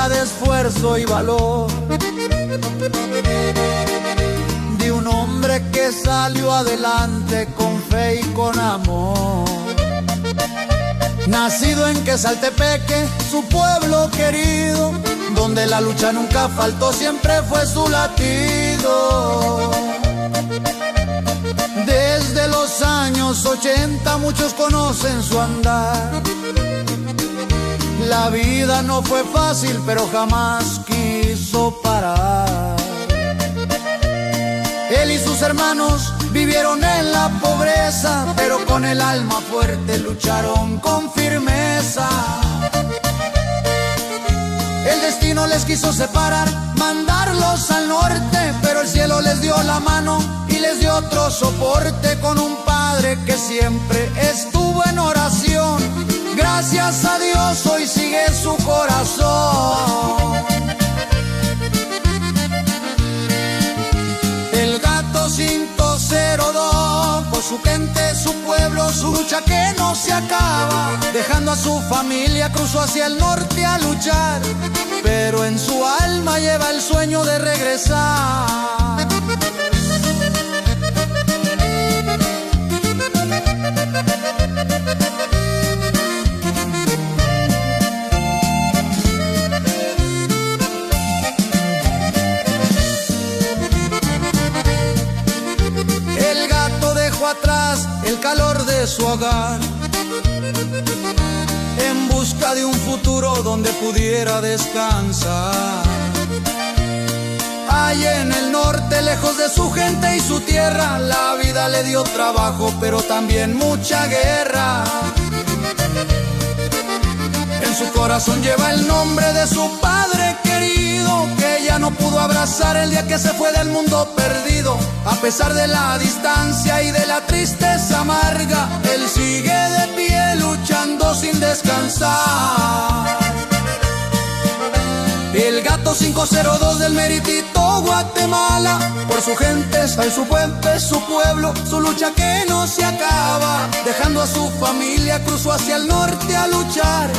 historia de esfuerzo y valor, de un hombre que salió adelante con fe y con amor. Nacido en Quesaltepeque, su pueblo querido, donde la lucha nunca faltó, siempre fue su latido. Desde los años 80 muchos conocen su andar. La vida no fue fácil, pero jamás quiso parar. Él y sus hermanos vivieron en la pobreza, pero con el alma fuerte lucharon con firmeza. El destino les quiso separar, mandarlos al norte, pero el cielo les dio la mano y les dio otro soporte, con un padre que siempre estuvo en oración. Gracias a Dios hoy sigue su corazón. El Gato 502, por su gente, su pueblo, su lucha que no se acaba. Dejando a su familia cruzó hacia el norte a luchar, pero en su alma lleva el sueño de regresar. Atrás el calor de su hogar, en busca de un futuro donde pudiera descansar. Allá en el norte, lejos de su gente y su tierra, la vida le dio trabajo, pero también mucha guerra. En su corazón lleva el nombre de su padre querido, que ya no pudo abrazar el día que se fue del mundo perdido. A pesar de la distancia y de la tristeza amarga, él sigue de pie luchando sin descansar. El Gato 502 del Meritito, Guatemala, por su gente, su puente, su pueblo, su lucha que no se acaba. Dejando a su familia cruzó hacia el norte a luchar,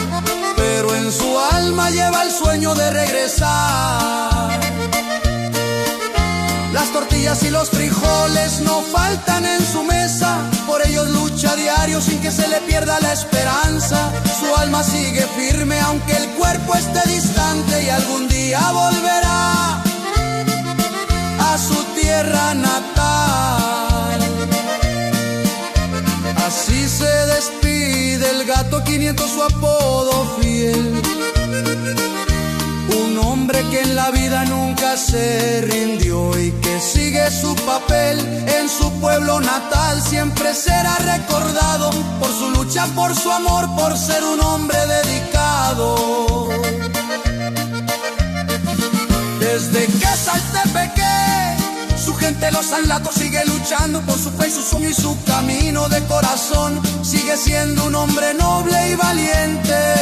pero en su alma lleva el sueño de regresar. Las tortillas y los frijoles no faltan en su mesa, por ellos lucha a diario sin que se le pierda la esperanza. Su alma sigue firme aunque el cuerpo esté distante, y algún día volverá a su tierra natal. Así se despide el Gato 500, su apodo fiel. Un hombre que en la vida nunca se rindió y que sigue su papel en su pueblo natal. Siempre será recordado por su lucha, por su amor, por ser un hombre dedicado. Desde Quesaltepeque, su gente los Sanlatos sigue luchando por su fe y su sueño y su camino de corazón. Sigue siendo un hombre noble y valiente,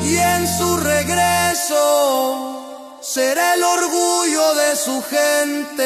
y en su regreso será el orgullo de su gente.